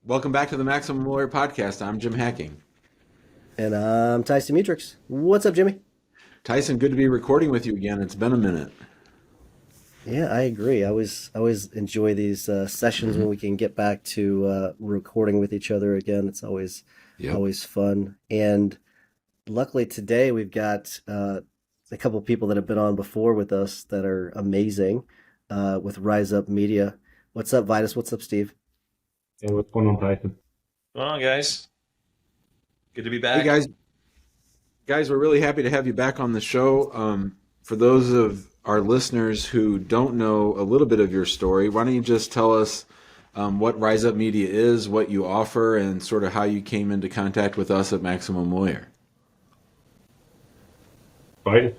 Welcome back to the Maximum Lawyer Podcast. I'm Jim Hacking. And I'm Tyson. What's up, Jimmy? Tyson, good to be recording with you again. It's been a minute. Yeah, I agree. I always enjoy these sessions when we can get back to recording with each other again. It's always Yep. always fun. And luckily today we've got a couple of people that have been on before with us that are amazing with RizeUp Media. What's up, Vidas? What's up, Steve? Hey, what's going on, Tyson? Well, guys, good to be Hey back. guys, we're really happy to have you back on the show. For those of our listeners who don't know a little bit of your story, why don't you just tell us what RizeUp Media is, what you offer, and sort of how you came into contact with us at Maximum Lawyer? Vaidas?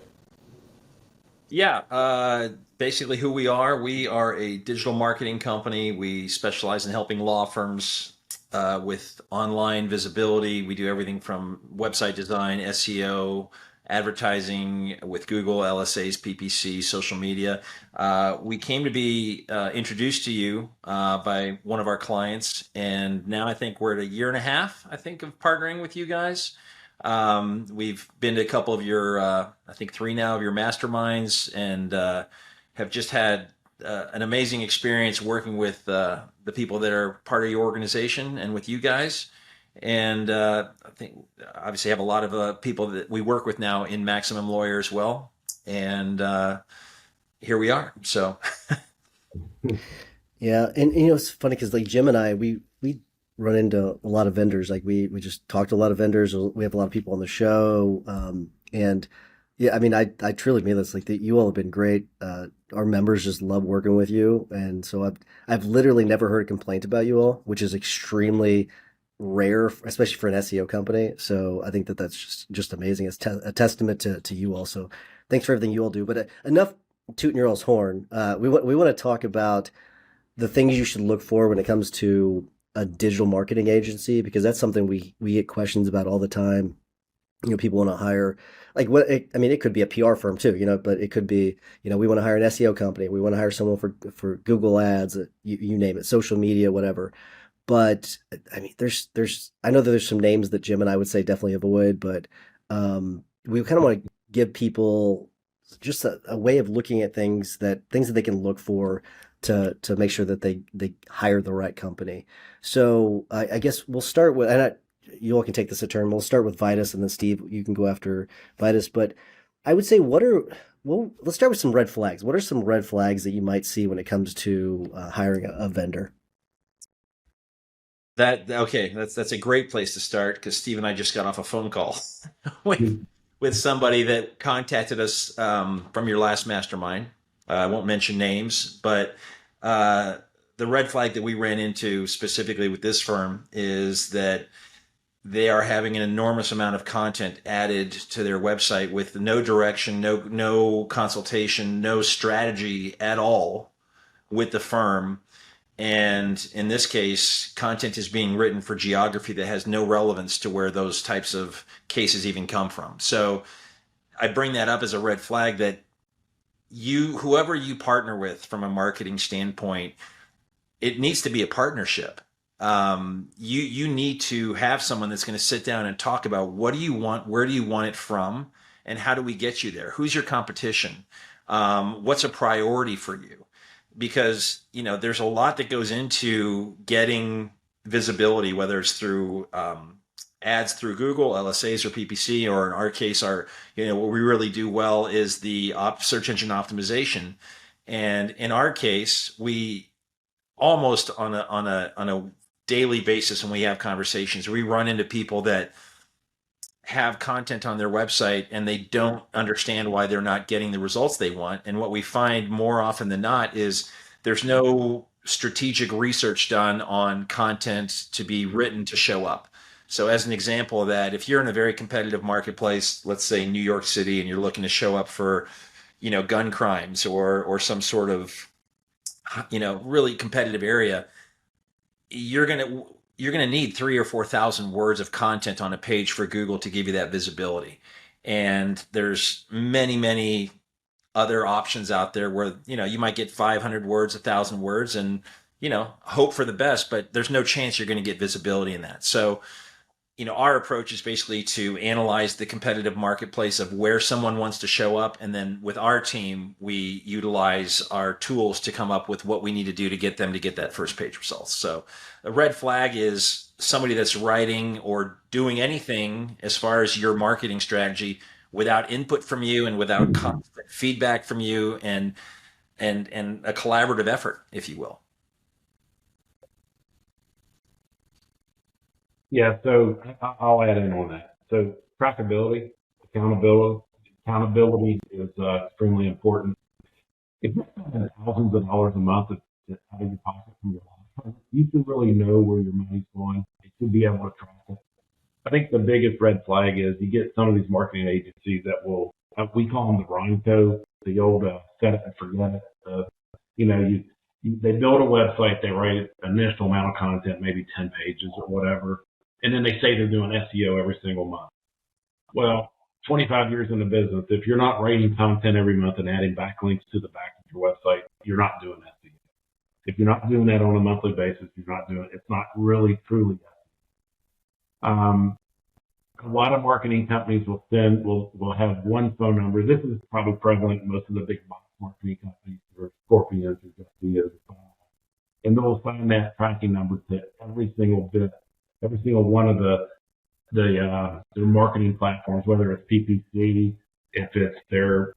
Yeah, basically who we are a digital marketing company. We specialize in helping law firms with online visibility. We do everything from website design, SEO, advertising with Google, LSAs, PPC, social media. We came to be introduced to you by one of our clients, and now I think we're at a year and a half, I think, of partnering with you guys. We've been to a couple of your, I think three now of your masterminds, and have just had an amazing experience working with the people that are part of your organization and with you guys. And I think obviously have a lot of people that we work with now in Maximum Lawyer as well. And here we are. So Yeah, and it's funny because like Jim and I, we run into a lot of vendors. Like we just talk to a lot of vendors. We have a lot of people on the show, and yeah, I mean, I truly mean this. Like that, you all have been great. Our members just love working with you, and so I've literally never heard a complaint about you all, which is extremely rare, especially for an SEO company. So I think that that's just amazing. It's a testament to you all. So thanks for everything you all do. But enough tooting your all's horn. We want to talk about the things you should look for when it comes to a digital marketing agency, because that's something we get questions about all the time. People want to hire, like, I mean, it could be a PR firm too, but it could be, we want to hire an SEO company, we want to hire someone for Google ads, you name it, social media, whatever. But I mean, I know that there's some names that Jim and I would say definitely avoid, but we kind of want to give people just a way of looking at things that they can look for to make sure that they hire the right company. So I guess we'll start with, you all can take this a turn. We'll start with Vidas, and then Steve, you can go after Vidas. But I would say, well, let's start with some red flags. What are some red flags that you might see when it comes to hiring a vendor? that's a great place to start because Steve and I just got off a phone call with with somebody that contacted us from your last mastermind. I won't mention names, but uh, the red flag that we ran into specifically with this firm is that they are having an enormous amount of content added to their website with no direction, no consultation, no strategy at all with the firm. And in this case, content is being written for geography that has no relevance to where those types of cases even come from. So I bring that up as a red flag that whoever you partner with from a marketing standpoint, it needs to be a partnership. You need to have someone that's going to sit down and talk about what do you want, where do you want it from, and how do we get you there? Who's your competition? What's a priority for you? Because there's a lot that goes into getting visibility, whether it's through ads through Google, LSAs, or PPC, or in our case, what we really do well is the search engine optimization. And in our case, we almost on a daily basis when we have conversations, we run into people that have content on their website and they don't understand why they're not getting the results they want. And what we find more often than not is there's no strategic research done on content to be written to show up. So as an example of that, if you're in a very competitive marketplace, let's say New York City, and you're looking to show up for, gun crimes or some sort of, really competitive area, you're gonna you're gonna need 3 or 4 thousand words of content on a page for Google to give you that visibility. And there's many other options out there where you might get 500 words, 1,000 words, and hope for the best, but there's no chance you're going to get visibility in that. So, our approach is basically to analyze the competitive marketplace of where someone wants to show up. And then with our team, we utilize our tools to come up with what we need to do to get them to get that first page results. So a red flag is somebody that's writing or doing anything as far as your marketing strategy without input from you and without constant feedback from you and a collaborative effort, if you will. Yeah, so I'll add in on that. So trackability, accountability is extremely important. If you're spending thousands of dollars a month out of your pocket from your life, you should really know where your money's going. You should be able to track it. I think the biggest red flag is you get some of these marketing agencies that will, we call them the Rhinco, the old set it and forget it. They build a website, they write an initial amount of content, maybe 10 pages or whatever, and then they say they're doing SEO every single month. Well, 25 years in the business, if you're not writing content every month and adding backlinks to the back of your website, you're not doing SEO. If you're not doing that on a monthly basis, you're not doing it. It's not really truly SEO. A lot of marketing companies will have one phone number. This is probably prevalent in most of the big box marketing companies or Scorpions or Justias, and they'll assign that tracking number to every single one of their marketing platforms, whether it's PPC, if it's their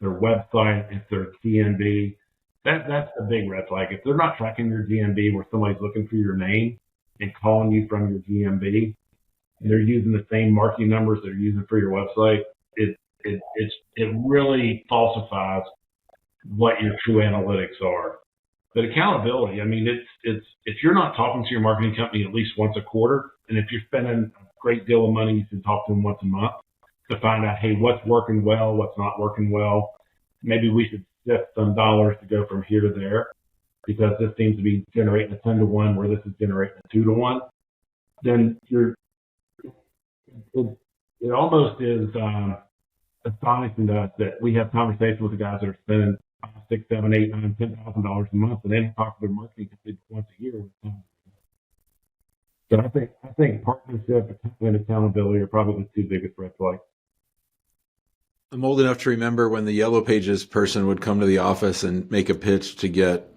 website, if their GMB. That's the big red flag. If they're not tracking your GMB, where somebody's looking for your name and calling you from your GMB, and they're using the same marketing numbers they're using for your website, it really falsifies what your true analytics are. But accountability, I mean, it's if you're not talking to your marketing company at least once a quarter, and if you're spending a great deal of money, you should talk to them once a month to find out, hey, what's working well, what's not working well. Maybe we should shift some dollars to go from here to there because this seems to be generating a 10-to-1 where this is generating a 2-to-1. Then it almost is astonishing to us that we have conversations with the guys that are spending $6, $7, $8, $9, $10,000 a month, and then talk to their marketing company once a year. So I think partnership and accountability are probably the two biggest red flags. I'm old enough to remember when the Yellow Pages person would come to the office and make a pitch to get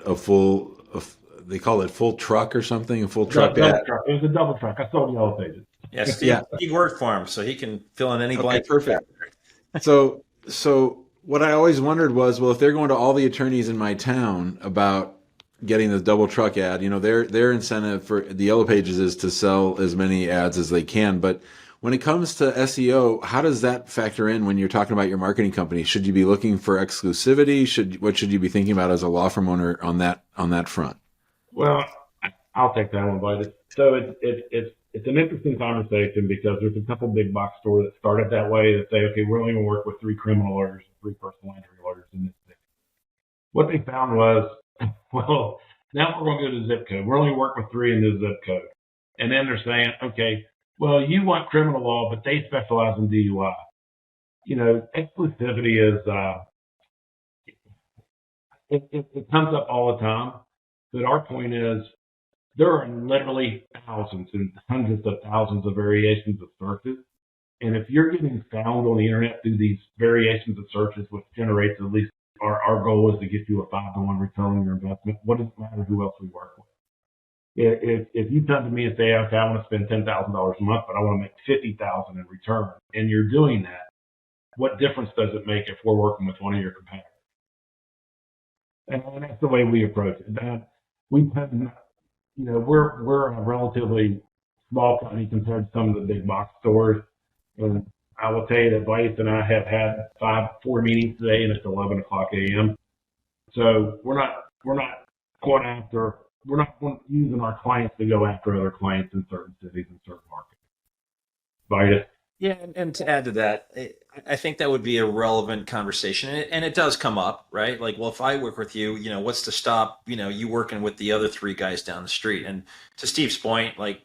they call it full truck or something, a full truck ad. It was a double truck. I sold Yellow Pages. Yeah, Steve worked for him, so he can fill in any blank. Perfect. So what I always wondered was, well, if they're going to all the attorneys in my town about getting the double truck ad, their incentive for the Yellow Pages is to sell as many ads as they can. But when it comes to SEO, how does that factor in when you're talking about your marketing company? Should you be looking for exclusivity? What should you be thinking about as a law firm owner on that front? Well, I'll take that one, Vaidas. So it's an interesting conversation because there's a couple big box stores that started that way that say, okay, we're only going to work with 3 criminal lawyers, 3 personal injury lawyers in this city. What they found was, well, now we're going to go to zip code. We're only work with 3 in the zip code. And then they're saying, okay, well, you want criminal law, but they specialize in DUI. Exclusivity is, it comes up all the time. But our point is, there are literally thousands and hundreds of thousands of variations of searches. And if you're getting found on the internet through these variations of searches, which generates at least our goal is to get you a 5-to-1 return on your investment, what does it matter who else we work with? If you come to me and say, okay, I want to spend $10,000 a month, but I want to make $50,000 in return, and you're doing that, what difference does it make if we're working with one of your competitors? And that's the way we approach it. We tend, we're a relatively small company compared to some of the big box stores. And I will tell you that Vaidas and I have had 4 meetings today, and it's 11 o'clock a.m. So we're not using our clients to go after other clients in certain cities and certain markets. Vaidas. Yeah, and to add to that, I think that would be a relevant conversation, and it does come up, right? Like, well, if I work with you, what's to stop, you working with the other 3 guys down the street? And to Steve's point, like,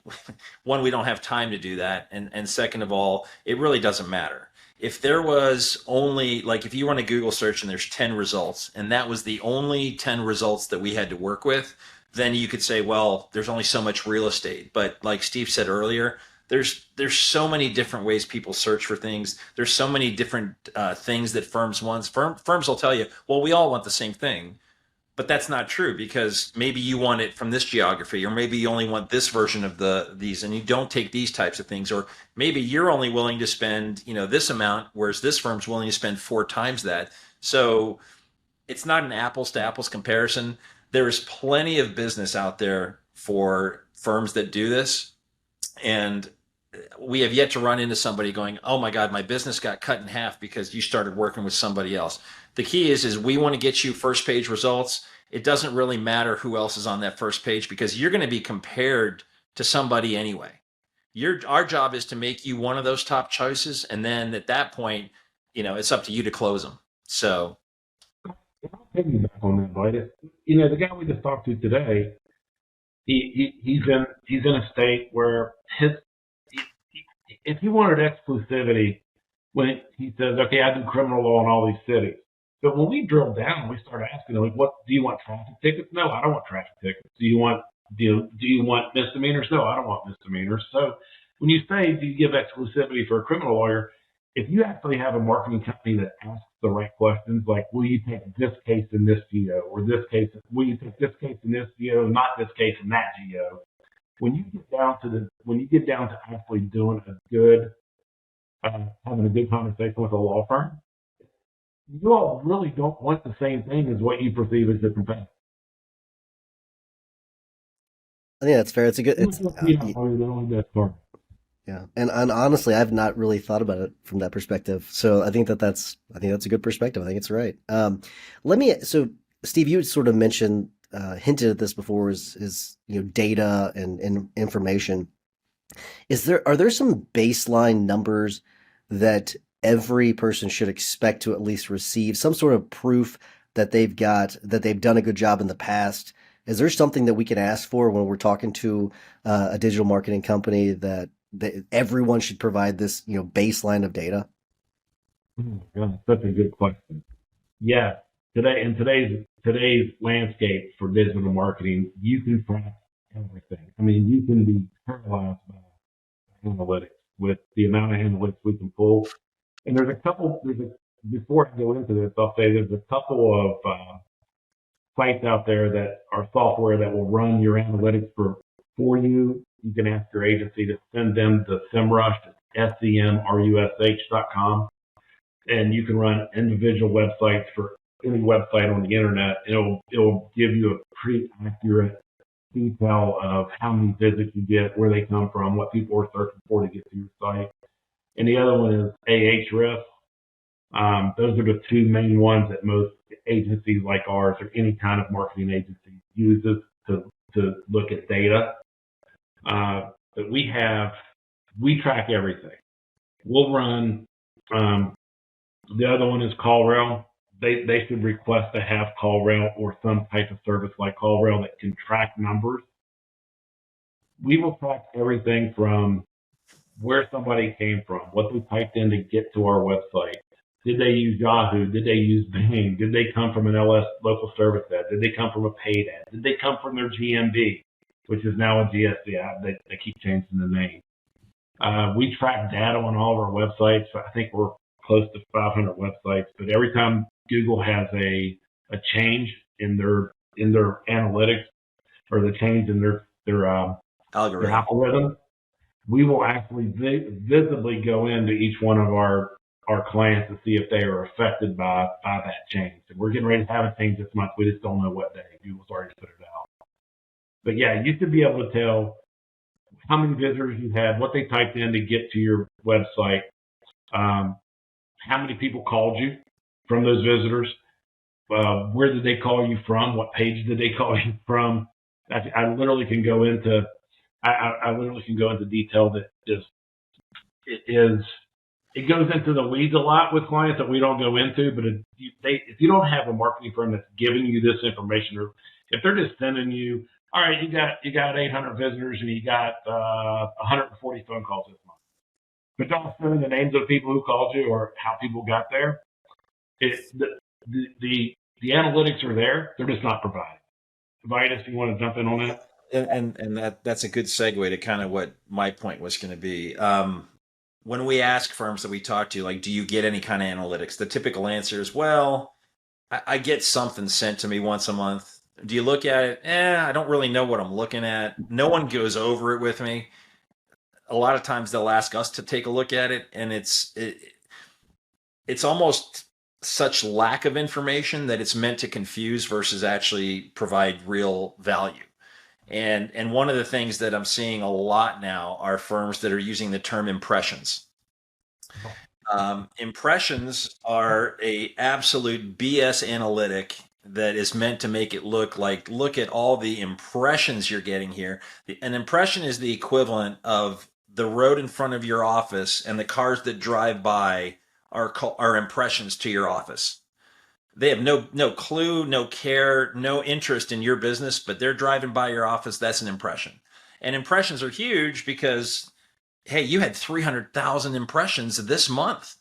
one, we don't have time to do that, and second of all, it really doesn't matter. if there was only, like, if you run a Google search and there's 10 results and that was the only 10 results that we had to work with, then you could say, well, there's only so much real estate. But like Steve said earlier, there's so many different ways people search for things. There's so many different things that firms want. Firms will tell you, well, we all want the same thing. But that's not true, because maybe you want it from this geography, or maybe you only want this version of these, and you don't take these types of things, or maybe you're only willing to spend, this amount, whereas this firm's willing to spend 4 times that. So it's not an apples to apples comparison. There is plenty of business out there for firms that do this, and we have yet to run into somebody going, oh my God, my business got cut in half because you started working with somebody else. The key is we want to get you first page results. It doesn't really matter who else is on that first page, because you're going to be compared to somebody anyway. Our job is to make you one of those top choices. And then at that point, it's up to you to close them. So I'll piggyback on that, Vaidas. The guy we just talked to today, he's in a state where if he wanted exclusivity, when he says, okay, I do criminal law in all these cities. But when we drill down, we start asking him, like, what do you want, traffic tickets? No, I don't want traffic tickets. Do you want misdemeanors? No, I don't want misdemeanors. So when you say, do you give exclusivity for a criminal lawyer, if you actually have a marketing company that asks the right questions, like, will you take this case in this geo, or this case, will you take this case in this geo, not this case in that geo? When you get down to actually doing having a good conversation with a law firm, you all really don't want the same thing as what you perceive as the competitor. I think that's fair. It's a good. Yeah, and honestly, I've not really thought about it from that perspective. So I think that's a good perspective. I think it's right. So Steve, you had sort of mentioned, hinted at this before, is data and information. Are there some baseline numbers that every person should expect to at least receive, some sort of proof that they've done a good job in the past? Is there something that we can ask for when we're talking to a digital marketing company that everyone should provide this, baseline of data? Oh my God, such a good question. Yeah, today's landscape for digital marketing, you can track everything. I mean, you can be paralyzed by analytics with the amount of analytics we can pull. And before I go into this, I'll say there's a couple of sites out there that are software that will run your analytics for you. You can ask your agency to send them the SEMrush, SEMrush.com, and you can run individual websites for any website on the internet. It'll give you a pretty accurate detail of how many visits you get, where they come from, what people are searching for to get to your site. And the other one is Ahrefs. Those are the two main ones that most agencies like ours, or any kind of marketing agency, uses to look at data. But we track everything. We'll run, the other one is CallRail. They should request to have CallRail or some type of service like CallRail that can track numbers. We will track everything from where somebody came from, what they typed in to get to our website. Did they use Yahoo? Did they use Bing? Did they come from an LS local service ad? Did they come from a paid ad? Did they come from their GMB, which is now a GSC ad? They keep changing the name. We track data on all of our websites. I think we're close to 500 websites, but every time Google has a change in their analytics, or the change in their algorithm, we will actually visibly go into each one of our clients to see if they are affected by that change. And we're getting ready to have a change this month. We just don't know what day. Google's already put it out. But yeah, you should be able to tell how many visitors you had, what they typed in to get to your website, how many people called you from those visitors, where did they call you from, what page did they call you from. I literally can go into detail that it goes into the weeds a lot with clients that we don't go into. But if you don't have a marketing firm that's giving you this information, or if they're just sending you, all right, you got 800 visitors and you got 140 phone calls this month. but don't send the names of people who called you or how people got there. The analytics are there. They're just not provided. Vaidas, you want to jump in on that? And that's a good segue to kind of what my point was going to be. When we ask firms that we talk to, like, do you get any kind of analytics? The typical answer is, well, I get something sent to me once a month. Do you look at it? I don't really know what I'm looking at. No one goes over it with me. A lot of times they'll ask us to take a look at it, and it's almost such lack of information that it's meant to confuse versus actually provide real value. And one of the things that I'm seeing a lot now are firms that are using the term impressions. Impressions are a absolute BS analytic that is meant to make it look like, look at all the impressions you're getting here. An impression is the equivalent of the road in front of your office, and the cars that drive by are impressions to your office. They have no clue, no care, no interest in your business, but they're driving by your office. That's an impression. And impressions are huge because, hey, you had 300,000 impressions this month.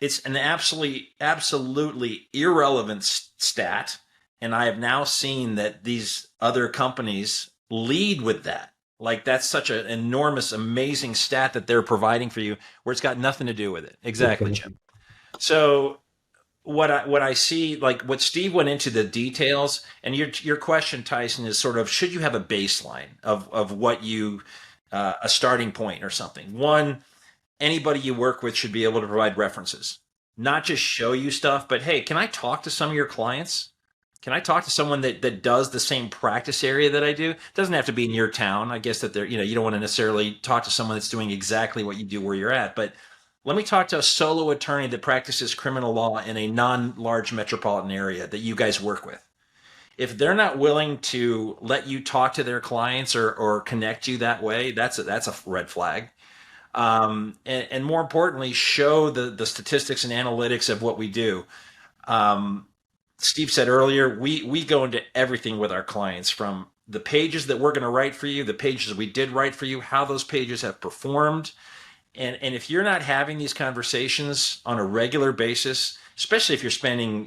It's an absolutely irrelevant stat. And I have now seen that these other companies lead with that. Like, that's such an enormous, amazing stat that they're providing for you where it's got nothing to do with it. Exactly, Jim. So what I see, like what Steve went into the details, and your question, Tyson, is sort of, should you have a baseline of what you a starting point or something? One, anybody you work with should be able to provide references, not just show you stuff, but hey, can I talk to some of your clients? Can I talk to someone that does the same practice area that I do? It doesn't have to be in your town. I guess that you don't want to necessarily talk to someone that's doing exactly what you do where you're at, but let me talk to a solo attorney that practices criminal law in a non-large metropolitan area that you guys work with. If they're not willing to let you talk to their clients or connect you that way, that's a red flag. And more importantly, show the statistics and analytics of what we do. Steve said earlier, we go into everything with our clients, from the pages that we're going to write for you, the pages that we did write for you, how those pages have performed. And if you're not having these conversations on a regular basis, especially if you're spending,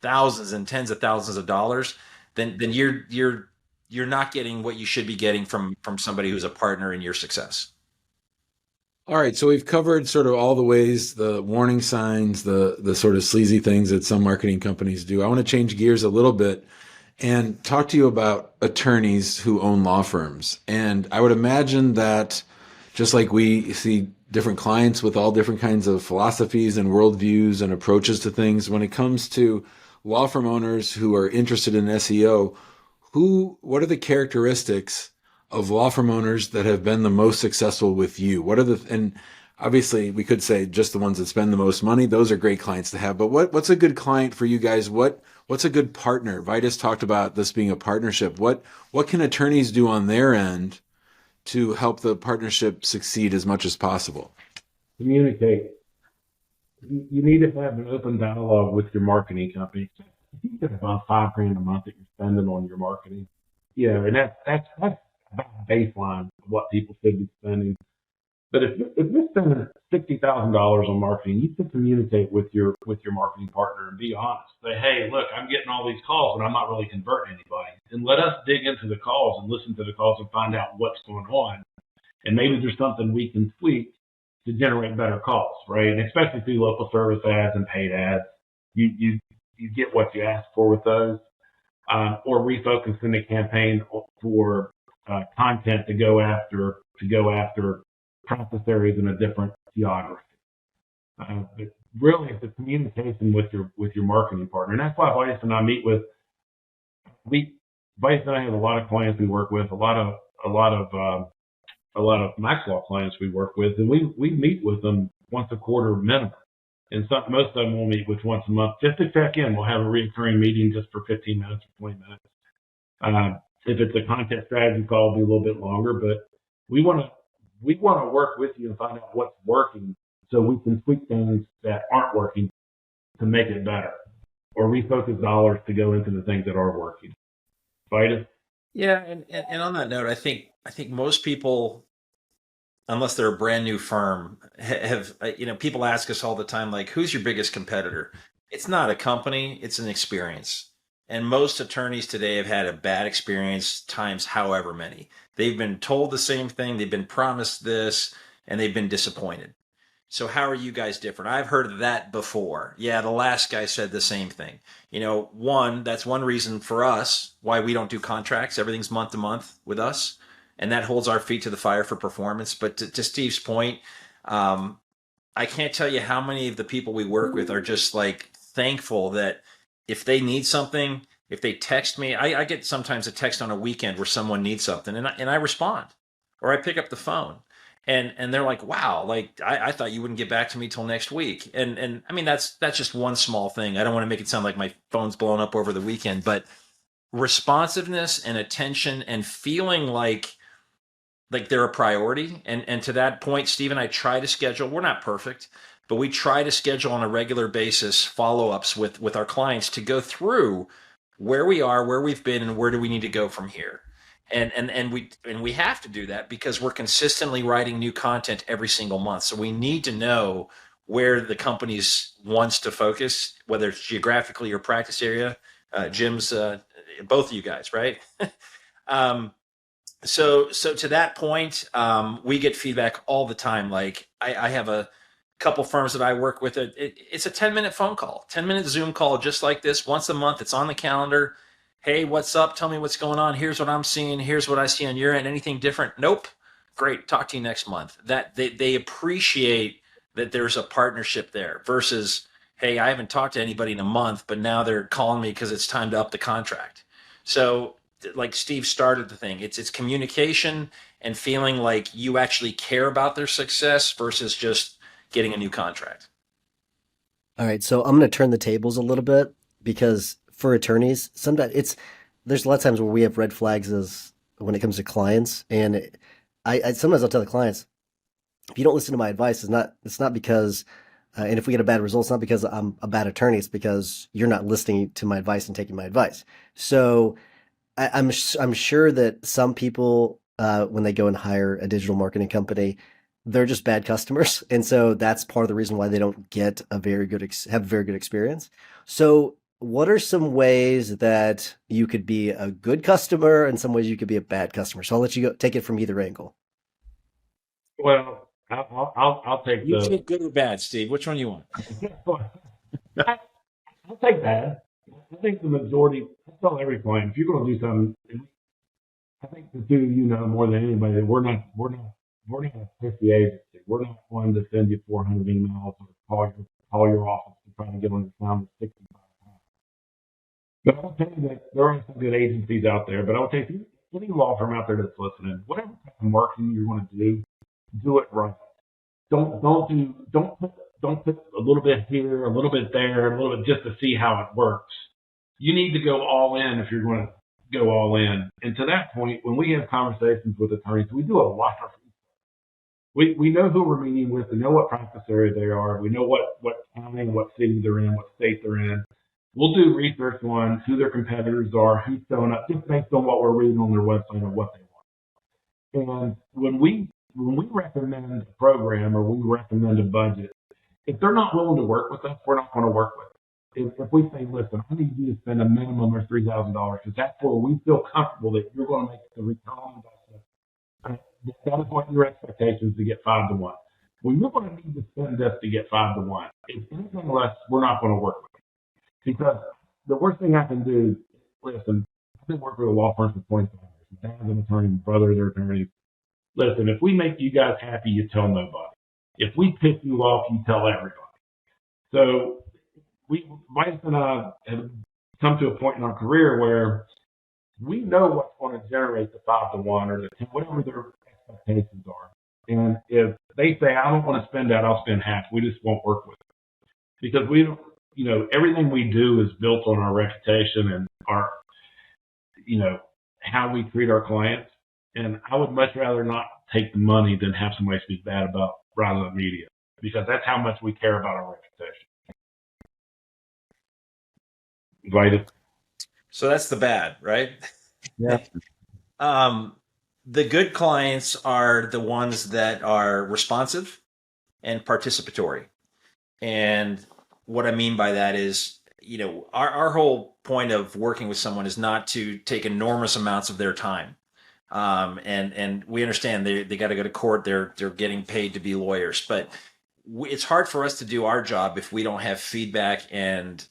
thousands and tens of thousands of dollars, then you're not getting what you should be getting from somebody who's a partner in your success. All right, so we've covered sort of all the ways, the warning signs, the sort of sleazy things that some marketing companies do. I want to change gears a little bit and talk to you about attorneys who own law firms. And I would imagine that just like we see different clients with all different kinds of philosophies and worldviews and approaches to things, when it comes to law firm owners who are interested in SEO, what are the characteristics of law firm owners that have been the most successful with you? And obviously we could say just the ones that spend the most money, those are great clients to have, but what's a good client for you guys? What's a good partner? Vaidas talked about this being a partnership. What can attorneys do on their end to help the partnership succeed as much as possible? Communicate. You need to have an open dialogue with your marketing company. If you get about $5,000 a month that you're spending on your marketing, and that's about a baseline of what people should be spending. But if you're spending $60,000 on marketing, you can communicate with your marketing partner and be honest. Say, hey, look, I'm getting all these calls, but I'm not really converting anybody. And let us dig into the calls and listen to the calls and find out what's going on. And maybe there's something we can tweak to generate better calls, right? And especially through local service ads and paid ads, you get what you ask for with those. Or refocusing the campaign for content to go after practice areas in a different geography. But really, it's the communication with your marketing partner, and that's why Vaidas and I meet with. Vaidas and I have a lot of clients we work with, a lot of max law clients we work with, and we meet with them once a quarter minimum. And most of them we'll meet with once a month just to check in. We'll have a recurring meeting just for 15 minutes or 20 minutes. If it's a content strategy call, it'll be a little bit longer, but we want to work with you and find out what's working so we can tweak things that aren't working to make it better, or refocus dollars to go into the things that are working. Vaidas? Yeah, and on that note, I think most people unless they're a brand new firm, have, people ask us all the time, like, who's your biggest competitor? It's not a company, it's an experience. And most attorneys today have had a bad experience times however many. They've been told the same thing, they've been promised this, and they've been disappointed. So how are you guys different? I've heard that before. Yeah, the last guy said the same thing. That's one reason for us why we don't do contracts. Everything's month to month with us, and that holds our feet to the fire for performance. But to Steve's point, um, I can't tell you how many of the people we work with are just like thankful that if they need something, if they text me, I get sometimes a text on a weekend where someone needs something, and I respond, or I pick up the phone, and they're like, wow, like I thought you wouldn't get back to me till next week, and I mean that's just one small thing. I don't want to make it sound like my phone's blown up over the weekend, but responsiveness and attention and feeling like they're a priority. And to that point, Steve and I try to schedule. We're not perfect, but we try to schedule on a regular basis follow-ups with our clients to go through where we are, where we've been, and where do we need to go from here. And we have to do that because we're consistently writing new content every single month. So we need to know where the company's wants to focus, whether it's geographically or practice area. Jim's both of you guys, right? um, so to that point, we get feedback all the time. Like I have a couple firms that I work with. It's a 10-minute phone call, 10-minute Zoom call, just like this, once a month. It's on the calendar. Hey, what's up? Tell me what's going on. Here's what I'm seeing. Here's what I see on your end. Anything different? Nope. Great. Talk to you next month. That they appreciate that there's a partnership there versus, hey, I haven't talked to anybody in a month, but now they're calling me because it's time to up the contract. So like Steve started the thing, it's communication and feeling like you actually care about their success versus just getting a new contract. All right, so I'm going to turn the tables a little bit because for attorneys, sometimes there's a lot of times where we have red flags as when it comes to clients, and I sometimes I'll tell the clients, if you don't listen to my advice, it's not because, and if we get a bad result, it's not because I'm a bad attorney, it's because you're not listening to my advice and taking my advice. So I'm sure that some people, when they go and hire a digital marketing company, they're just bad customers, and so that's part of the reason why they don't get a very good have a very good experience. So, what are some ways that you could be a good customer, and some ways you could be a bad customer? So I'll let you go take it from either angle. Well, I'll take You the take good or bad, Steve? Which one you want? I, I'll take that. I think the majority. I tell every client, if you're going to do something, I think the two of you know more than anybody that we're not a pithy agency. We're not one to send you 400 emails or call your office to try to get on the sound of 65 times. But I'll tell you that there are some good agencies out there. But I'll tell you, any law firm out there that's listening, whatever type of marketing you want to do it right. Don't put a little bit here, a little bit there, a little bit just to see how it works. You need to go all in if you're going to go all in. And to that point, when we have conversations with attorneys, we do a lot of we know who we're meeting with, we know what practice area they are, we know what county, what city they're in, what state they're in. We'll do research on who their competitors are, who's showing up, just based on what we're reading on their website or what they want. And when we recommend a program or we recommend a budget, if they're not willing to work with us, we're not going to work with them. If we say, listen, I need you to spend a minimum of $3,000 because that's where we feel comfortable that you're going to make the return on investment. That is what your expectations to get 5-1. Well, you're going to need to spend this to get 5-1. If anything less, we're not going to work with you. Because the worst thing I can do, listen, I've been working with a law firm for 25 years. My dad's an attorney, my brothers are attorneys. Listen, if we make you guys happy, you tell nobody. If we piss you off, you tell everybody. So Vaidas and I have come to a point in our career where we know what's going to generate the 5-1 or the 10, whatever their expectations are. And if they say, I don't want to spend that, I'll spend half. We just won't work with it. Because we don't, everything we do is built on our reputation and our, how we treat our clients. And I would much rather not take the money than have somebody speak bad about RizeUp Media, because that's how much we care about our reputation. Vaidas. So that's the bad, right? Yeah. The good clients are the ones that are responsive and participatory. And what I mean by that is, our whole point of working with someone is not to take enormous amounts of their time. And we understand they got to go to court. They're getting paid to be lawyers, but it's hard for us to do our job if we don't have feedback and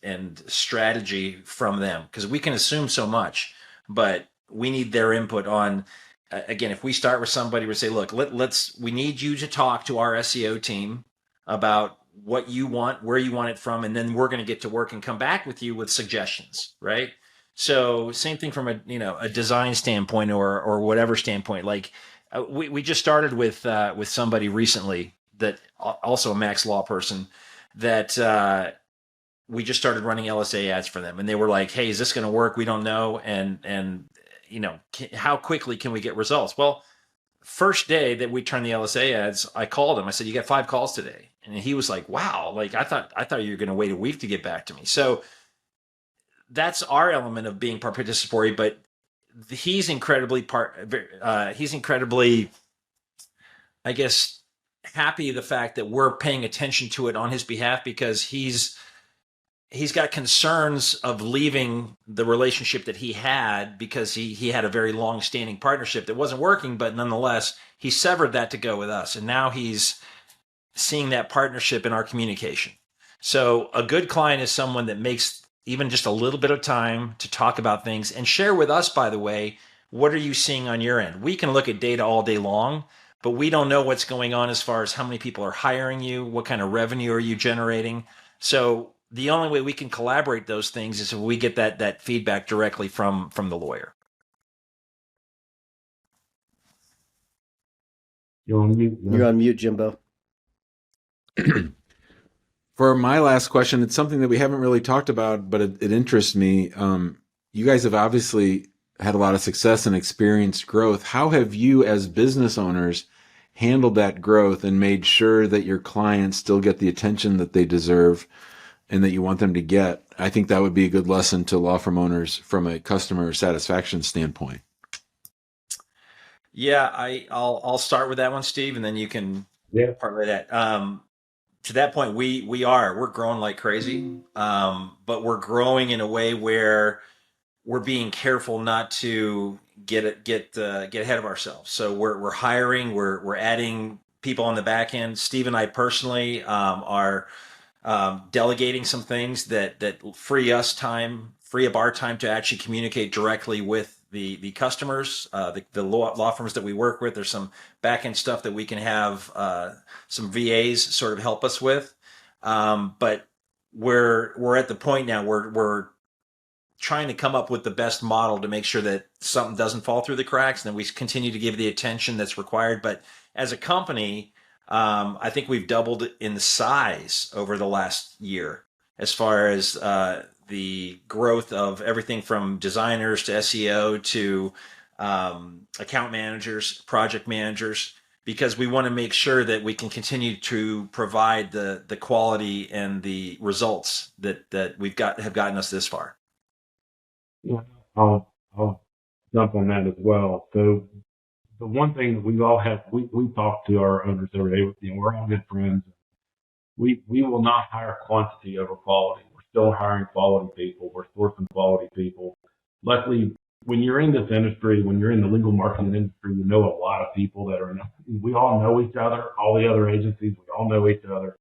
strategy from them, because we can assume so much, but we need their input on. Again, if we start with somebody, we say, look, we need you to talk to our SEO team about what you want, where you want it from, and then we're going to get to work and come back with you with suggestions, right? So same thing from a design standpoint or whatever standpoint. Like we just started with somebody recently that also a Max Law person that we just started running LSA ads for them, and they were like, "Hey, is this going to work? We don't know, and how quickly can we get results?" Well, first day that we turned the LSA ads, I called him. I said, "You got 5 calls today," and he was like, "Wow! Like I thought you were going to wait a week to get back to me." So that's our element of being participatory, but he's incredibly, I guess, happy the fact that we're paying attention to it on his behalf, because he's got concerns of leaving the relationship that he had, because he had a very long-standing partnership that wasn't working, but nonetheless, he severed that to go with us. And now he's seeing that partnership in our communication. So a good client is someone that makes even just a little bit of time to talk about things and share with us, by the way, what are you seeing on your end? We can look at data all day long, but we don't know what's going on as far as how many people are hiring you, what kind of revenue are you generating. So the only way we can collaborate those things is if we get that feedback directly from the lawyer. You're on mute. You're on mute, Jimbo. For my last question, it's something that we haven't really talked about, but it interests me. You guys have obviously had a lot of success and experienced growth. How have you, as business owners, handled that growth and made sure that your clients still get the attention that they deserve and that you want them to get? I think that would be a good lesson to law firm owners from a customer satisfaction standpoint. Yeah, I'll start with that one, Steve, and then you can parlay that. To that point, we're growing like crazy, but we're growing in a way where we're being careful not to get ahead of ourselves. So we're hiring, we're adding people on the back end. Steve and I personally are delegating some things that free up our time to actually communicate directly with the customers, the law firms that we work with. There's some back end stuff that we can have some VAs sort of help us with, but we're at the point now where we're trying to come up with the best model to make sure that something doesn't fall through the cracks, and then we continue to give the attention that's required. But as a company, I think we've doubled in the size over the last year as far as the growth of everything from designers to SEO to account managers, project managers, because we want to make sure that we can continue to provide the quality and the results that have gotten us this far. Yeah, I'll jump on that as well. So the one thing that we all have, we talk to our owners every day. We're all good friends. We will not hire quantity over quality. We're still hiring quality people. We're sourcing quality people. Luckily, when you're in this industry, when you're in the legal marketing industry, you know a lot of people that are we all know each other, all the other agencies, we all know each other.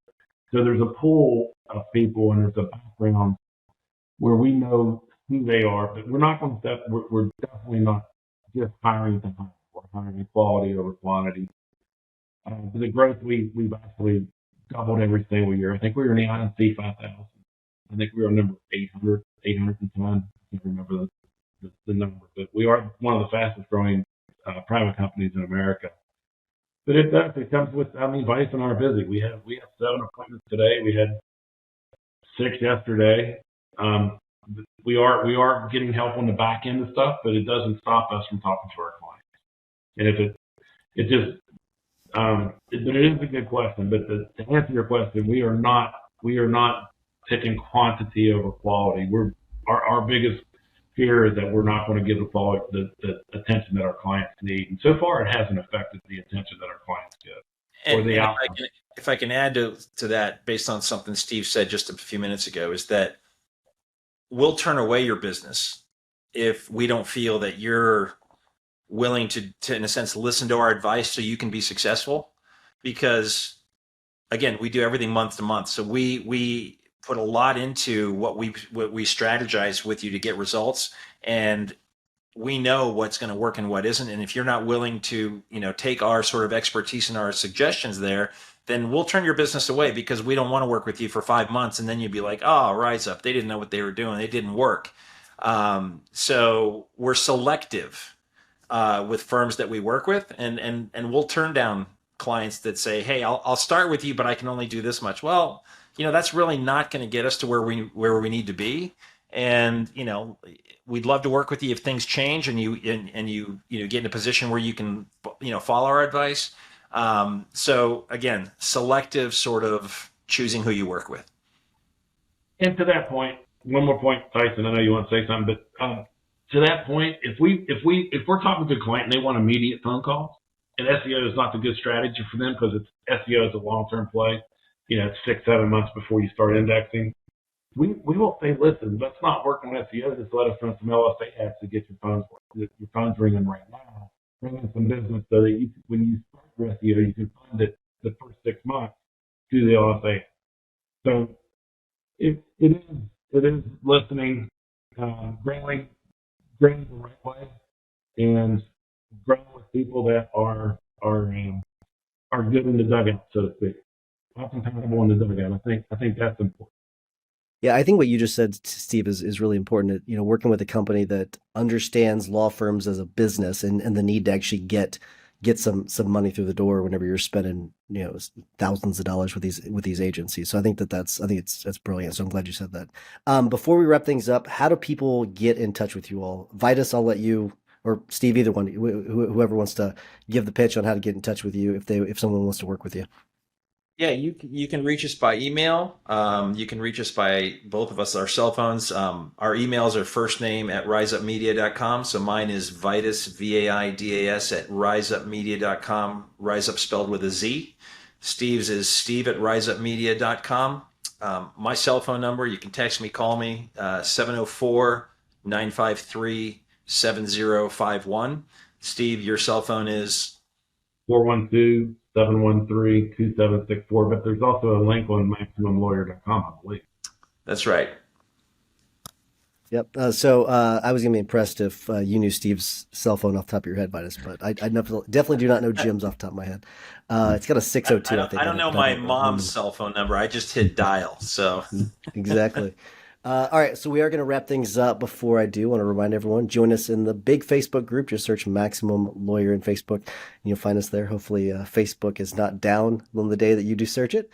So there's a pool of people and there's a background where we know who they are, but we're not going to we're definitely not just hiring to hire. We're hiring quality over quantity. The growth, we've actually doubled every single year. I think we were in the INC 5,000. I think we were number 810. I can't remember the number, but we are one of the fastest growing private companies in America. But it comes with, Vaidas and I are busy. We have 7 appointments today. We had 6 yesterday. We are getting help on the back end of stuff, but it doesn't stop us from talking to our clients. And if it just, but it is a good question. But to answer your question, we are not picking quantity over quality. Our biggest fear that we're not going to give the attention that our clients need. And so far, it hasn't affected the attention that our clients get. And if I can add to that, based on something Steve said just a few minutes ago, is that we'll turn away your business if we don't feel that you're willing to in a sense, listen to our advice so you can be successful. Because again, we do everything month to month. So we put a lot into what we strategize with you to get results. And we know what's going to work and what isn't. And if you're not willing to, take our sort of expertise and our suggestions there, then we'll turn your business away, because we don't want to work with you for 5 months. And then you'd be like, oh, RizeUp, they didn't know what they were doing. They didn't work. So we're selective with firms that we work with, and we'll turn down clients that say, hey, I'll start with you, but I can only do this much. Well, that's really not going to get us to where we need to be. And, we'd love to work with you if things change and you get in a position where you can, follow our advice. So again, selective sort of choosing who you work with. And to that point, one more point, Tyson, I know you want to say something, but to that point, if we're talking to a client and they want immediate phone calls, and SEO is not the good strategy for them, because SEO is a long-term play, it's 6-7 months before you start indexing. We will say, listen, let's not work on SEO. Just let us run some LSA ads to get your phone's ringing right now. Bring in some business so that when you start your SEO, you can find it the first 6 months through the LSA. So it is listening, growing the right way, and growing with people that are good in the dugout, so to speak. Compatible in the dugout. I think that's important. Yeah, I think what you just said, Steve, is really important. Working with a company that understands law firms as a business and the need to actually get some money through the door whenever you're spending thousands of dollars with these agencies. So I think that's brilliant. So I'm glad you said that. Before we wrap things up, how do people get in touch with you all? Vaidas, I'll let you, or Steve, either one, whoever wants to give the pitch on how to get in touch with you if someone wants to work with you. Yeah, you can reach us by email. You can reach us by both of us, our cell phones. Our emails are first name at rizeupmedia.com. So mine is Vaidas, VAIDAS, at rizeupmedia.com. RizeUp spelled with a Z. Steve's is Steve at rizeupmedia.com. My cell phone number, you can text me, call me, 704-953-7051. Steve, your cell phone is 412-713-2764, but there's also a link on MaximumLawyer.com, I believe. That's right. Yep. So I was going to be impressed if you knew Steve's cell phone off the top of your head, Vaidas, but I definitely do not know Jim's off the top of my head. It's got a 602, I think. I don't know my mom's cell phone number. I just hit dial. So Exactly. All right, so we are going to wrap things up. Before I do, I want to remind everyone, join us in the big Facebook group. Just search Maximum Lawyer in Facebook, and you'll find us there. Hopefully, Facebook is not down on the day that you do search it.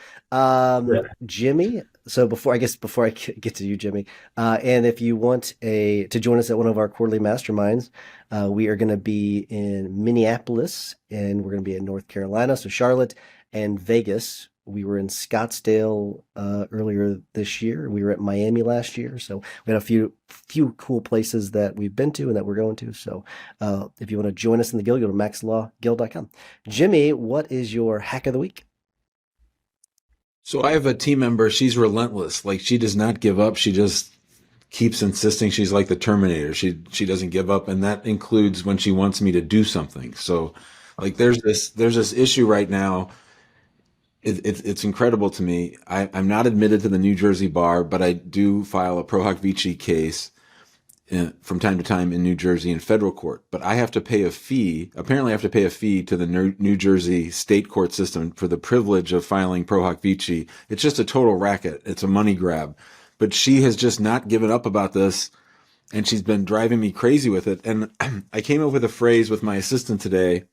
Jimmy, so before I get to you, Jimmy, and if you want to join us at one of our quarterly masterminds, we are going to be in Minneapolis, and we're going to be in North Carolina, so Charlotte and Vegas. We were in Scottsdale earlier this year. We were at Miami last year. So we had a few cool places that we've been to and that we're going to. So if you want to join us in the guild, go to maxlawguild.com. Jimmy, what is your hack of the week? So I have a team member. She's relentless. Like, she does not give up. She just keeps insisting. She's like the Terminator. She doesn't give up. And that includes when she wants me to do something. So like there's this issue right now. It's incredible to me. I'm not admitted to the New Jersey bar, but I do file a pro hoc vici case from time to time in New Jersey in federal court. But I have to pay a fee. Apparently, I have to pay a fee to the New Jersey state court system for the privilege of filing pro hoc vici. It's just a total racket. It's a money grab. But she has just not given up about this, and she's been driving me crazy with it. And I came up with a phrase with my assistant today,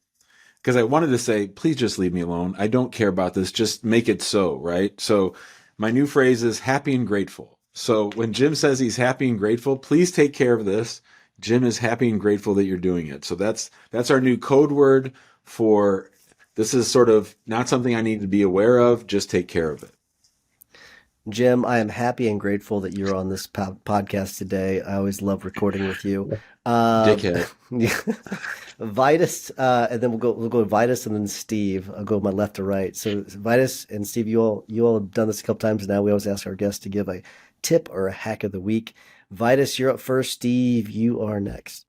because I wanted to say, please just leave me alone. I don't care about this. Just make it so, right? So my new phrase is happy and grateful. So when Jim says he's happy and grateful, please take care of this. Jim is happy and grateful that you're doing it. So that's our new code word for this is sort of not something I need to be aware of. Just take care of it. Jim, I am happy and grateful that you're on this podcast today. I always love recording with you. Uh, Dickhead. Vitus, and then we'll go Vitus and then Steve. I'll go my left to right. So Vitus and Steve, you all have done this a couple times now. We always ask our guests to give a tip or a hack of the week. Vitus, you're up first. Steve, you are next.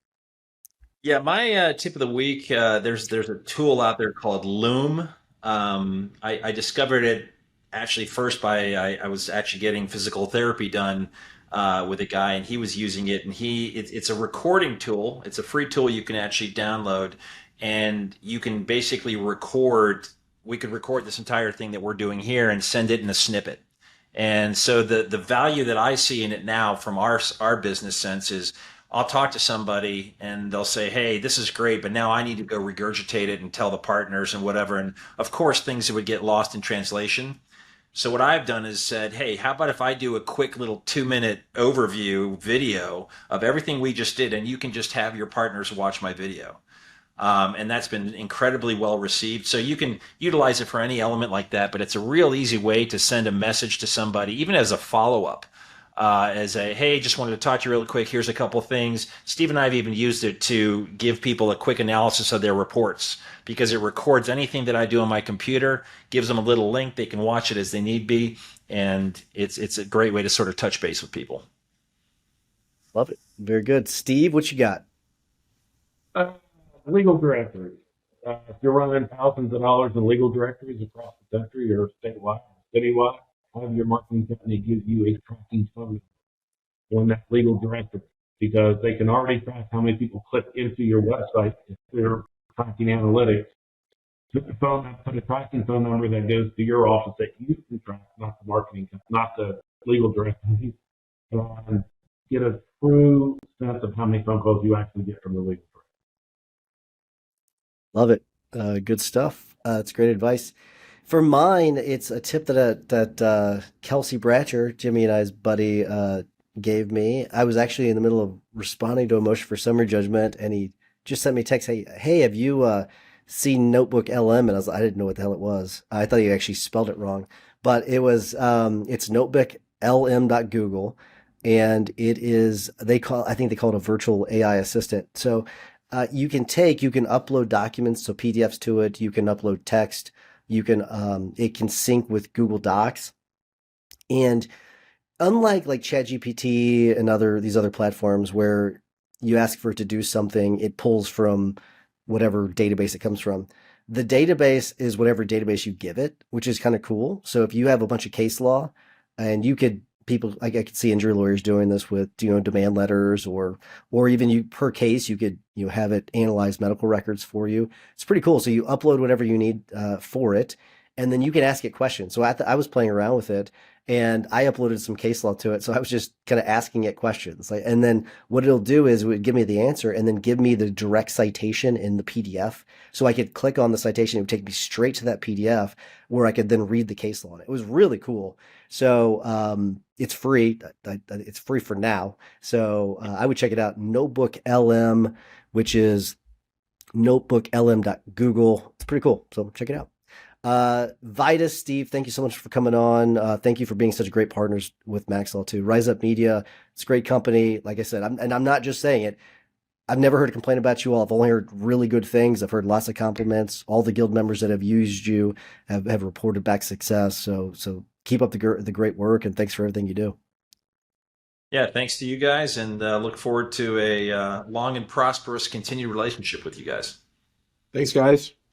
Yeah, my tip of the week. There's a tool out there called Loom. I discovered it actually first by I was actually getting physical therapy done with a guy, and he was using it. And it's a recording tool. It's a free tool you can actually download, and you can basically record. We could record this entire thing that we're doing here and send it in a snippet. And so the value that I see in it now from our business sense is I'll talk to somebody and they'll say, "Hey, this is great, but now I need to go regurgitate it and tell the partners and whatever." And of course, things would get lost in translation. So what I've done is said, "Hey, how about if I do a quick little 2-minute overview video of everything we just did, and you can just have your partners watch my video." And that's been incredibly well received. So you can utilize it for any element like that, but it's a real easy way to send a message to somebody, even as a follow up. As a, hey, just wanted to talk to you real quick. Here's a couple things. Steve and I have even used it to give people a quick analysis of their reports because it records anything that I do on my computer, gives them a little link. They can watch it as they need be. And it's a great way to sort of touch base with people. Love it. Very good. Steve, what you got? Uh, Legal directories. If you're running thousands of dollars in legal directories across the country or statewide or citywide, have your marketing company give you a tracking phone on that legal directory because they can already track how many people click into your website if they're tracking analytics. Put a tracking phone number that goes to your office that you can track, not the marketing, not the legal directory, and get a true sense of how many phone calls you actually get from the legal directory. Love it. Good stuff. It's great advice. For mine, it's a tip that Kelsey Bratcher, Jimmy and I's buddy, gave me. I was actually in the middle of responding to a motion for summary judgment, and he just sent me a text. Hey, have you seen Notebook LM? And I didn't know what the hell it was. I thought he actually spelled it wrong, but it's Notebook LM.Google, and it is I think they call it a virtual AI assistant. So you can upload documents, so PDFs to it. You can upload text. It can sync with Google Docs. And unlike like ChatGPT and these other platforms where you ask for it to do something, it pulls from whatever database it comes from. The database is whatever database you give it, which is kind of cool. So if you have a bunch of case law and I could see injury lawyers doing this with, demand letters or even you per case, you could, have it analyze medical records for you. It's pretty cool. So you upload whatever you need for it, and then you can ask it questions. So I was playing around with it and I uploaded some case law to it. So I was just kind of asking it questions. And then what it'll do is it would give me the answer and then give me the direct citation in the PDF. So I could click on the citation. It would take me straight to that PDF where I could then read the case law. It was really cool. So it's free. It's free for now. So I would check it out. Notebook LM, which is notebooklm.google. It's pretty cool. So check it out. Vaidas, Steve, thank you so much for coming on. Thank you for being such great partners with Maxwell too. RizeUp Media, it's a great company. Like I said, I'm not just saying it. I've never heard a complaint about you all. I've only heard really good things. I've heard lots of compliments. All the guild members that have used you have reported back success. So keep up the great work, and thanks for everything you do. Yeah, thanks to you guys, and look forward to a long and prosperous continued relationship with you guys. Thanks, guys.